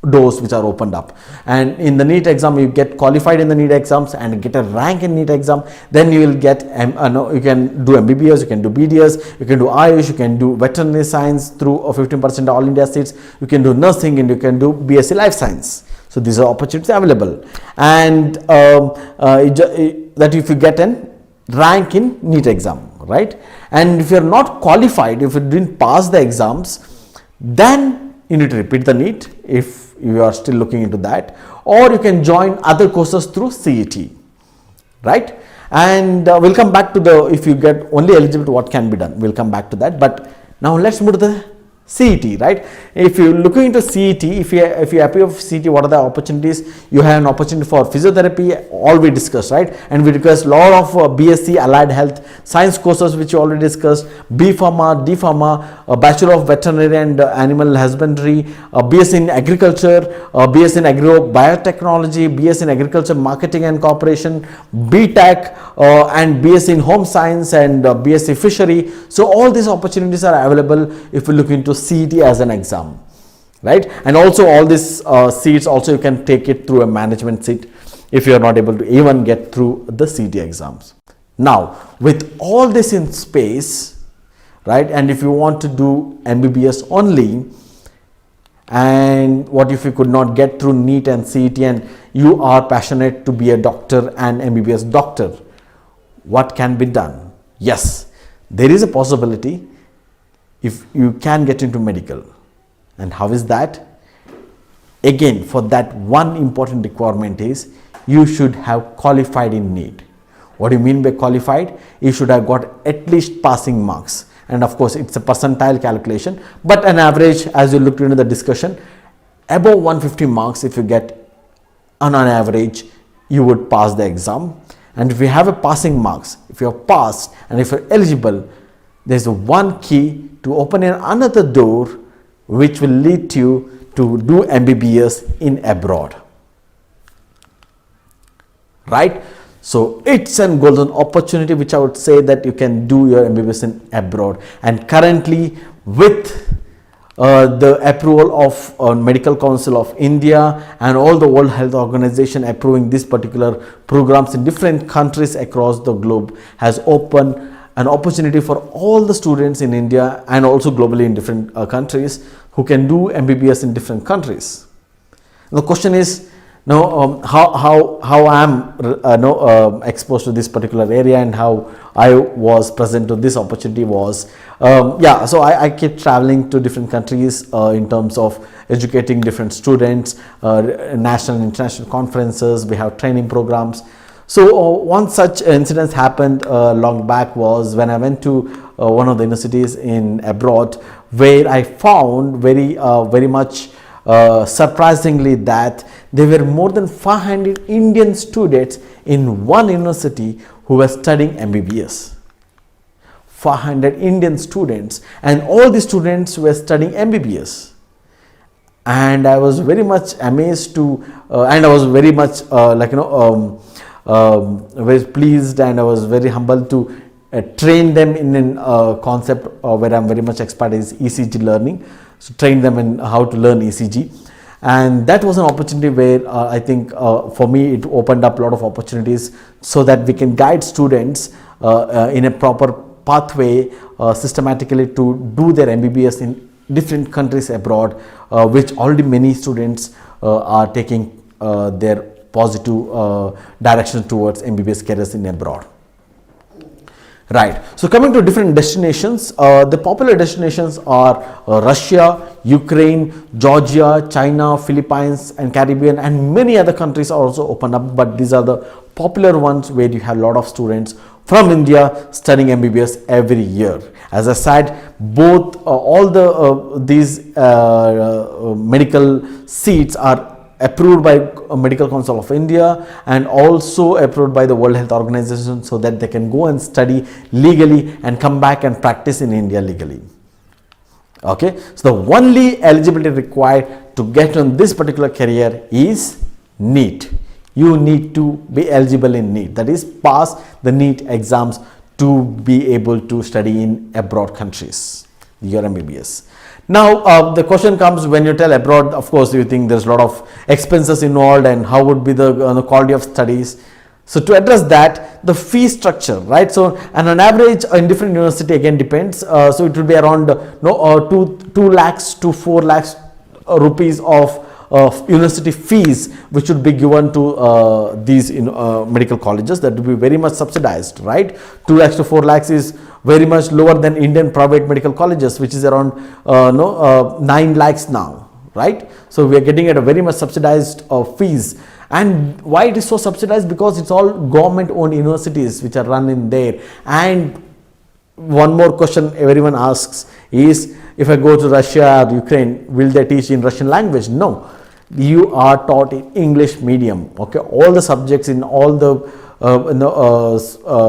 doors which are opened up, and in the NEET exam you get qualified in the NEET exams and get a rank in NEET exam. Then you will get you can do MBBS, you can do BDS, you can do Ayush, you can do veterinary science through 15% all India seats, you can do nursing, and you can do BSc Life Science. So these are opportunities available, and that if you get an rank in NEET exam, right? And if you are not qualified, if you didn't pass the exams, then you need to repeat the NEET if you are still looking into that, or you can join other courses through CET, right? And we'll come back to the, if you get only eligible to what can be done, we'll come back to that. But now let's move to the CET, right? If you're looking into CET, if you appear of CET, what are the opportunities? You have an opportunity for physiotherapy, all we discussed, right? And we discussed a lot of BSc Allied Health Science courses, which you already discussed, B Pharma, D Pharma, a Bachelor of Veterinary and Animal Husbandry, BSc in Agriculture, BSc in Agro Biotechnology, BSc in Agriculture Marketing and Corporation, BTech, and BSc in Home Science, and BSc Fishery. So all these opportunities are available if you look into CET as an exam, right? And also all these seats also you can take it through a management seat if you are not able to even get through the CET exams. Now with all this in space, right, and if you want to do MBBS only, and what if you could not get through NEET and CET and you are passionate to be a doctor and MBBS doctor, what can be done? Yes, there is a possibility if you can get into medical. And how is that? Again, for that one important requirement is you should have qualified in NEET. What do you mean by qualified? You should have got at least passing marks, and of course it's a percentile calculation, but an average, as you looked into the discussion, above 150 marks. If you get on an average, you would pass the exam. And if you have a passing marks, if you have passed and if you're eligible, there's one key to open another door which will lead you to do MBBS in abroad, right? So it's a golden opportunity which I would say that you can do your MBBS in abroad. And currently with the approval of Medical Council of India and all the World Health Organization approving these particular programs in different countries across the globe, has opened an opportunity for all the students in India and also globally in different countries who can do MBBS in different countries. The question is now how I am exposed to this particular area and how I was present to this opportunity was, so I keep traveling to different countries in terms of educating different students, national and international conferences. We have training programs. So one such incident happened long back was when I went to one of the universities in abroad, where I found very much surprisingly that there were more than 500 Indian students in one university who were studying MBBS. 500 Indian students, and all the students were studying MBBS. And I was very much amazed to, and I was very much very pleased, and I was very humbled to train them in a concept where I'm very much expert is ECG learning. So train them in how to learn ECG, and that was an opportunity where I think for me it opened up a lot of opportunities so that we can guide students in a proper pathway systematically to do their MBBS in different countries abroad, which already many students are taking their positive direction towards MBBS careers in abroad. Right. So coming to different destinations, the popular destinations are Russia, Ukraine, Georgia, China, Philippines and Caribbean, and many other countries are also opened up, but these are the popular ones where you have a lot of students from India studying MBBS every year. As I said, both all the these medical seats are approved by Medical Council of India and also approved by the World Health Organization, so that they can go and study legally and come back and practice in India legally. Okay, so the only eligibility required to get on this particular career is NEET. You need to be eligible in NEET, that is pass the NEET exams to be able to study in abroad countries, your MBBS. Now the question comes, when you tell abroad, of course you think there's a lot of expenses involved and how would be the quality of studies. So to address that, the fee structure, right? So and on average in different university again depends. So it will be around 2 lakhs to 4 lakhs rupees of university fees which should be given to these medical colleges. That will be very much subsidized, right? 2 lakhs to 4 lakhs is very much lower than Indian private medical colleges, which is around 9 lakhs now, right? So we are getting at a very much subsidized fees. And why it is so subsidized? Because it's all government owned universities which are run in there. And one more question everyone asks is, if I go to Russia or Ukraine, will they teach in Russian language? No, you are taught in English medium. Okay, all the subjects in all the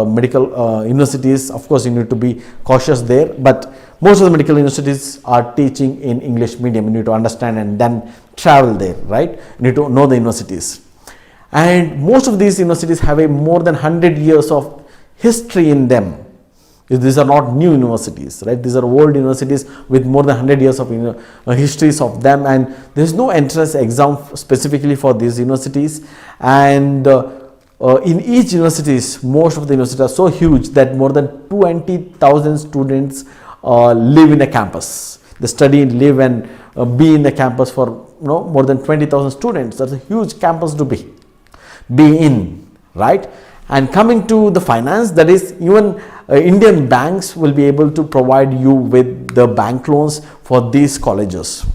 medical universities, of course you need to be cautious there, but most of the medical universities are teaching in English medium. You need to understand and then travel there, right? You need to know the universities. And most of these universities have a more than 100 years of history in them. These are not new universities, right? These are old universities with more than 100 years of histories of them, and there is no entrance exam specifically for these universities. And in each universities, most of the universities are so huge that more than 20,000 students live in a campus. They study, live and be in the campus for more than 20,000 students. That's a huge campus to be in, right? And coming to the finance, that is, even Indian banks will be able to provide you with the bank loans for these colleges.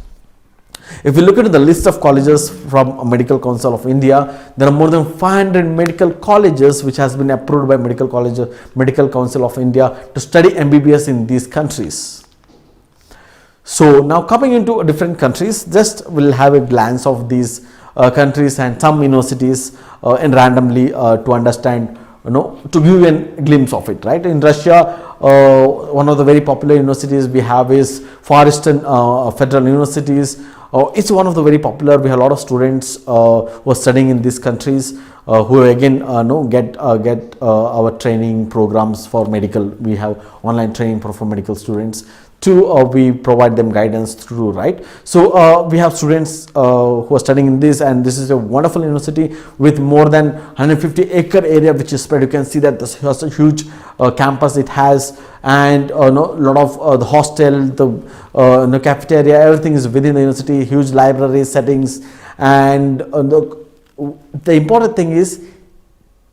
If you look at the list of colleges from Medical Council of India, there are more than 500 medical colleges which has been approved by Medical Council of India to study MBBS in these countries. So now coming into different countries, just we'll have a glance of these countries and some universities and randomly to understand, to give you a glimpse of it, right? In Russia, one of the very popular universities we have is Far Eastern Federal Universities. It's one of the very popular. We have a lot of students who are studying in these countries who again get our training programs for medical. We have online training for medical students. We provide them guidance through, right? So we have students who are studying in this, and this is a wonderful university with more than 150-acre area which is spread. You can see that this has a huge campus it has, and a lot of the hostel, the cafeteria, everything is within the university. Huge library settings, and the important thing is,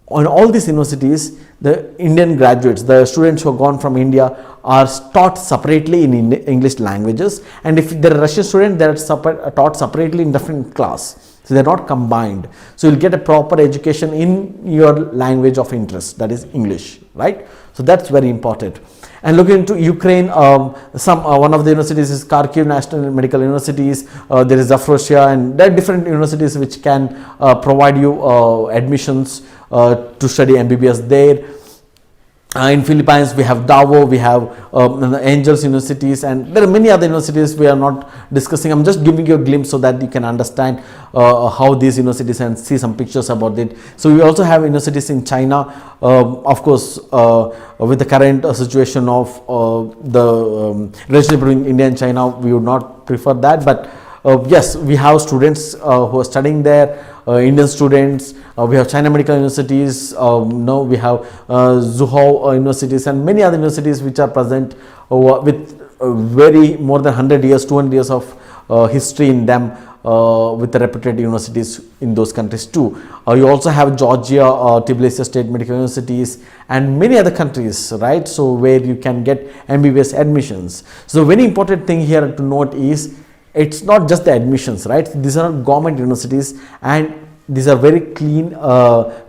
on all these universities, the Indian graduates, the students who have gone from India, are taught separately in English languages, and if they're a Russian student, they're taught separately in different class. So they're not combined. So you'll get a proper education in your language of interest, that is English, right? So that's very important. And looking into Ukraine, one of the universities is Kharkiv National Medical Universities. There is Zaporozhye, and there are different universities which can provide you admissions to study MBBS there. In Philippines, we have Davao, we have Angels Universities, and there are many other universities we are not discussing. I'm just giving you a glimpse so that you can understand how these universities and see some pictures about it. So we also have universities in China. Of course, with the current situation of the relationship between India and China, we would not prefer that. But yes, we have students who are studying there, Indian students. We have China Medical Universities. Now we have Zhuhao Universities and many other universities which are present with very more than 100 years, 200 years of history in them. with the reputed universities in those countries too. You also have Georgia, Tbilisi State Medical Universities, and many other countries, right? So where you can get MBBS admissions. So very important thing here to note is it's not just the admissions, right? These are government universities, and these are very clean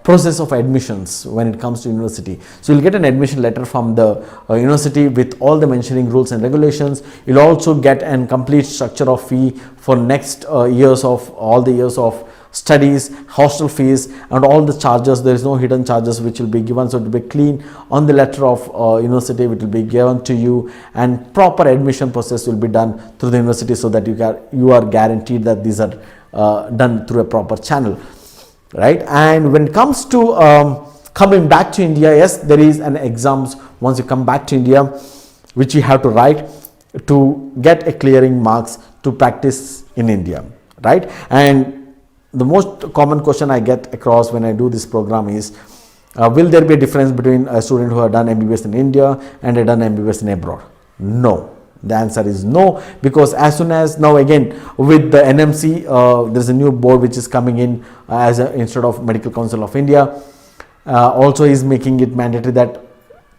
process of admissions when it comes to university. So you'll get an admission letter from the university with all the mentioning rules and regulations. You'll also get an complete structure of fee for next years of all the years of studies, hostel fees, and all the charges. There is no hidden charges which will be given, so it will be clean on the letter of university which will be given to you, and proper admission process will be done through the university, so that you are guaranteed that these are done through a proper channel, right? And when it comes to coming back to India, yes, there is an exams once you come back to India which you have to write to get a clearing marks to practice in India, right? And the most common question I get across when I do this program is, will there be a difference between a student who have done MBBS in India and a done MBBS in abroad? No. The answer is no, because as soon as now again with the NMC, there is a new board which is coming in as instead of Medical Council of India, also is making it mandatory that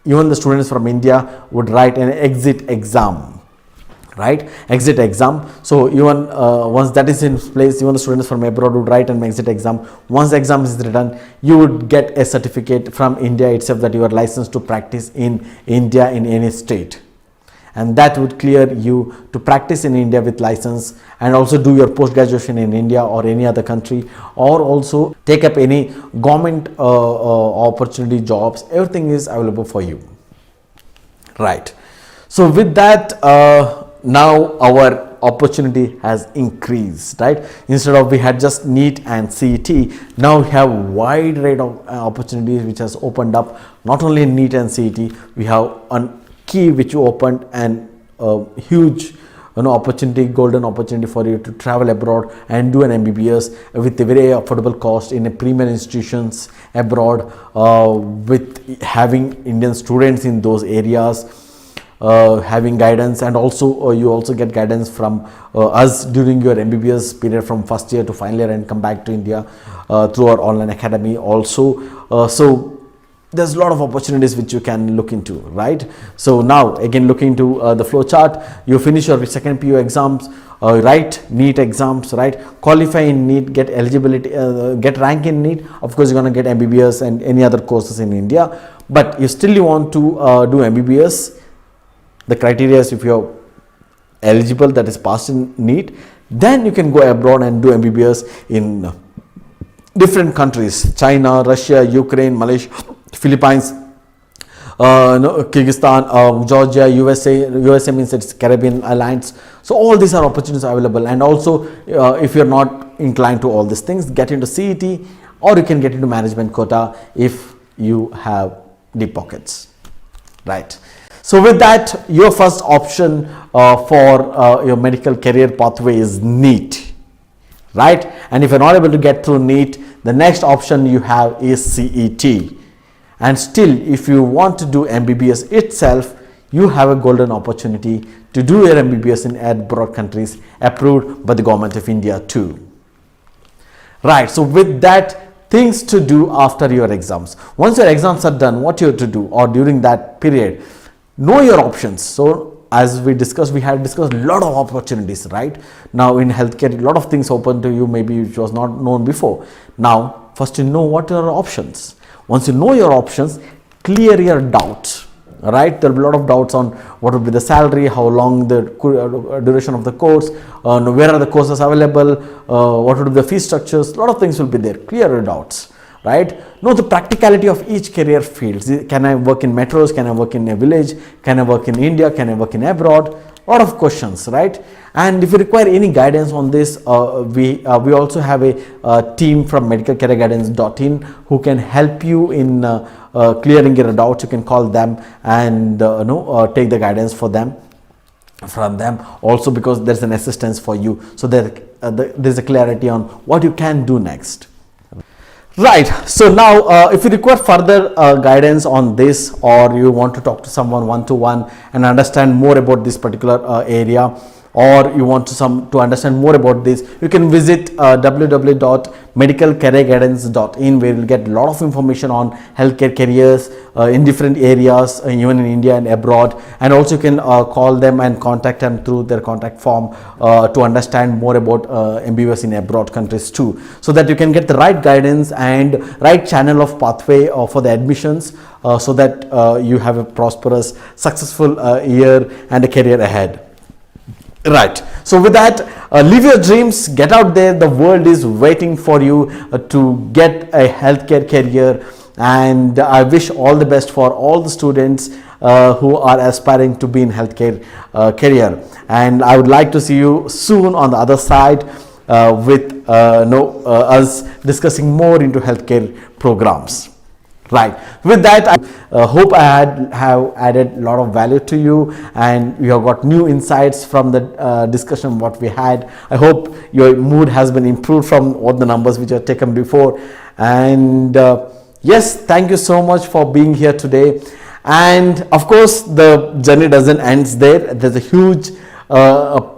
even the students from India would write an exit exam, right? Exit exam. So even once that is in place, even the students from abroad would write an exit exam. Once the exam is written, you would get a certificate from India itself that you are licensed to practice in India in any state, and that would clear you to practice in India with license, and also do your post graduation in India or any other country, or also take up any government opportunity jobs. Everything is available for you, right? So with that, now our opportunity has increased, right? Instead of we had just NEET and CET, now we have wide range of opportunities which has opened up. Not only in NEET and CET, we have an key which you opened, and huge opportunity, golden opportunity for you to travel abroad and do an MBBS with a very affordable cost in a premier institutions abroad, with having Indian students in those areas, having guidance, and also you also get guidance from us during your MBBS period from first year to final year, and come back to India through our online academy also. So there's a lot of opportunities which you can look into, right? So now again, looking into the flow chart, you finish your second PU exams, write NEET exams, right? Qualify in NEET, get eligibility, get rank in NEET. Of course, you're going to get MBBS and any other courses in India, but you still want to do MBBS. The criteria is if you're eligible, that is passed in NEET, then you can go abroad and do MBBS in different countries: China, Russia, Ukraine, Malaysia, Philippines, Kyrgyzstan, Georgia, USA means it's Caribbean islands. So all these are opportunities available. And also if you're not inclined to all these things, get into CET, or you can get into management quota if you have deep pockets, right? So with that, your first option for your medical career pathway is NEET, right? And if you're not able to get through NEET, the next option you have is CET. And still, if you want to do MBBS itself, you have a golden opportunity to do your MBBS in abroad countries approved by the government of India too. Right, so with that, things to do after your exams. Once your exams are done, what you have to do, or during that period, know your options. So as we discussed, we had discussed a lot of opportunities, right? Now in healthcare, a lot of things open to you, maybe which was not known before. Now, first you know what are your options. Once you know your options, clear your doubts, right? There will be a lot of doubts on what would be the salary, how long the duration of the course, where are the courses available, what would be the fee structures. A lot of things will be there. Clear your doubts, right? Know the practicality of each career field. Can I work in metros? Can I work in a village? Can I work in India? Can I work in abroad? A lot of questions, right? And if you require any guidance on this, we also have a team from medicalcareerguidance.in who can help you in clearing your doubts. You can call them and take the guidance from them also, because there's an assistance for you, so there's a clarity on what you can do next. Right, so now if you require further guidance on this, or you want to talk to someone one-to-one and understand more about this particular area, or you want to understand more about this, you can visit www.medicalcareerguidance.in, where you'll get a lot of information on healthcare careers in different areas, even in India and abroad. And also you can call them and contact them through their contact form to understand more about MBBS in abroad countries too, so that you can get the right guidance and right channel of pathway for the admissions, so that you have a prosperous, successful year and a career ahead. Right. So with that, live your dreams, get out there. The world is waiting for you to get a healthcare career, and I wish all the best for all the students who are aspiring to be in healthcare career. And I would like to see you soon on the other side with us discussing more into healthcare programs. Right. With that, I hope I have added a lot of value to you, and you have got new insights from the discussion what we had. I hope your mood has been improved from all the numbers which are taken before. And yes, thank you so much for being here today. And of course, the journey doesn't end there. There's a huge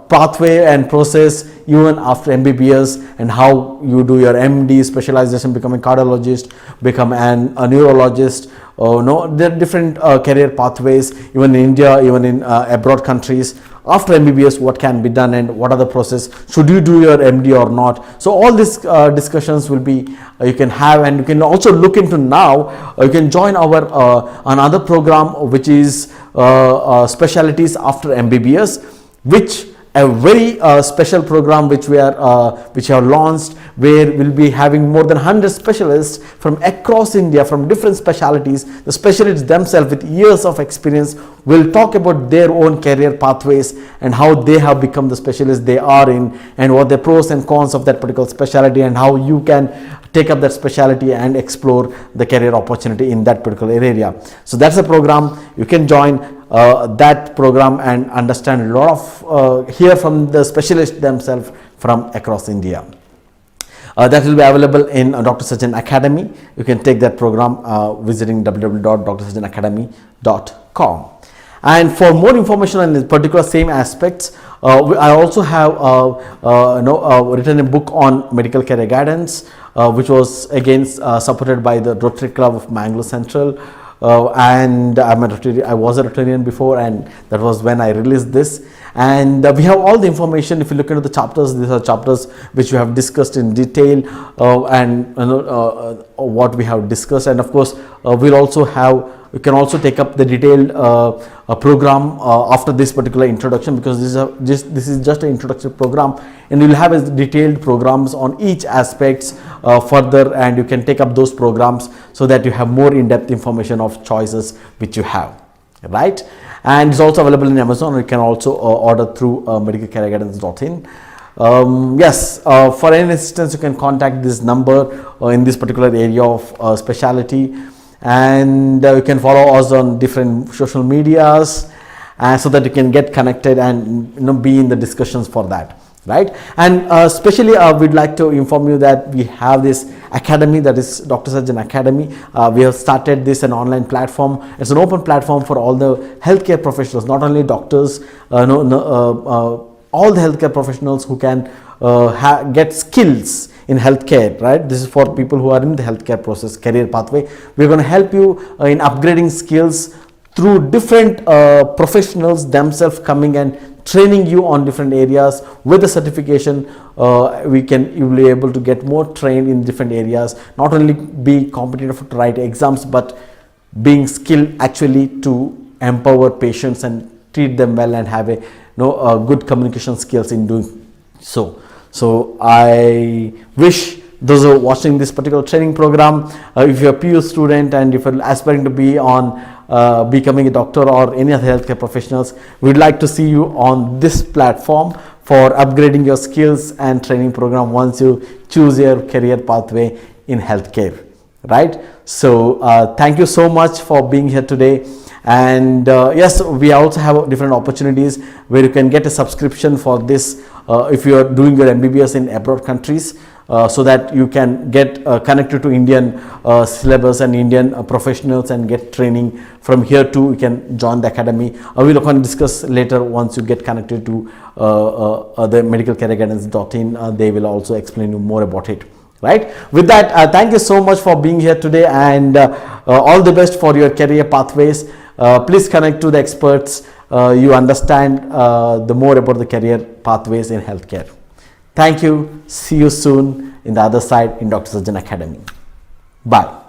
pathway and process even after MBBS, and how you do your MD specialization, become a cardiologist, become a neurologist. There are different career pathways even in India, even in abroad countries. After MBBS, what can be done and what are the process? Should you do your MD or not? So all these discussions will be you can have, and you can also look into now. You can join our another program which is specialties after MBBS, which a very special program which we have launched, where we'll be having more than 100 specialists from across India, from different specialties. The specialists themselves with years of experience will talk about their own career pathways and how they have become the specialists they are in, and what the pros and cons of that particular specialty, and how you can take up that specialty and explore the career opportunity in that particular area. So that's a program. You can join that program and understand a lot of hear from the specialists themselves from across India. That will be available in Dr. Sajan Academy. You can take that program visiting www.drsajjanacademy.com. And for more information on this particular same aspects, I also have written a book on medical career guidance, which was again supported by the Rotary Club of Mangalore Central. And I was a Rotarian before, and that was when I released this. And we have all the information. If you look into the chapters, these are chapters which we have discussed in detail, and what we have discussed. And of course, we'll also have, you can also take up the detailed program after this particular introduction, because this is just an introductory program, and you'll have detailed programs on each aspects further, and you can take up those programs so that you have more in-depth information of choices which you have, right? And it's also available in Amazon. You can also order through medicalcareerguidance.in. Yes, for any assistance you can contact this number in this particular area of specialty. And you can follow us on different social medias so that you can get connected and be in the discussions for that, right? And especially we'd like to inform you that we have this academy, that is Dr. Sajan Academy. We have started this an online platform. It's an open platform for all the healthcare professionals, not only doctors, all the healthcare professionals who can get skills in healthcare, right? This is for people who are in the healthcare process, career pathway. We're going to help you in upgrading skills through different professionals themselves coming and training you on different areas. With the certification, you will be able to get more trained in different areas, not only be competitive to write exams, but being skilled actually to empower patients and treat them well, and have a good communication skills in doing so. So I wish those who are watching this particular training program, if you're a PU student and if you're aspiring to be on becoming a doctor or any other healthcare professionals, we'd like to see you on this platform for upgrading your skills and training program once you choose your career pathway in healthcare, right? So thank you so much for being here today. And yes, we also have different opportunities where you can get a subscription for this if you are doing your MBBS in abroad countries. so that you can get connected to Indian syllabus and Indian professionals and get training from here too. You can join the academy. We will discuss later once you get connected to the medicalcareerguidance.in. They will also explain you more about it. Right. With that, thank you so much for being here today, and all the best for your career pathways. Please connect to the experts. You understand the more about the career pathways in healthcare. Thank you. See you soon in the other side in Dr. Sajjan Academy. Bye.